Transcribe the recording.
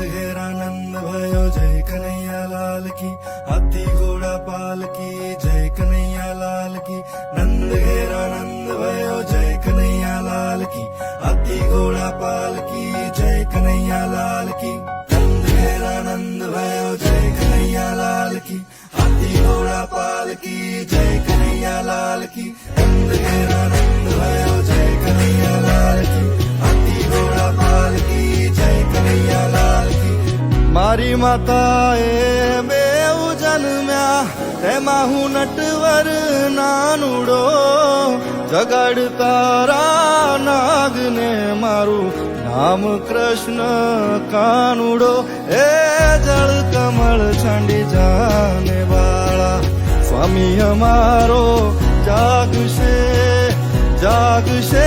घेरा नंद भयो जय कन्हैया लाल की। हाथी घोड़ा पाल की जय कन्हैया लाल की। नंद घेरा नंद भयो जय कन्हैया लाल की। हाथी घोड़ा पाल की जय कन्हैया लाल की। नंद घेरा नंद भयो जय कन्हैया लाल की। हाथी घोड़ा पाल की जय कन्हैया लाल की। नंद घेरा नंद भयो जय कन्हैया लाल की। हाथी घोड़ा पाल की जय कन्हैया लाल की। मारी माताए बेउ जन्म्या तेमा हूँ नटवर नानुडो। जगाडतारा नागने मारू नाम कृष्ण कानुडो। ए जल कमल छांडी जाने वाला स्वामी हमारो जागशे जागशे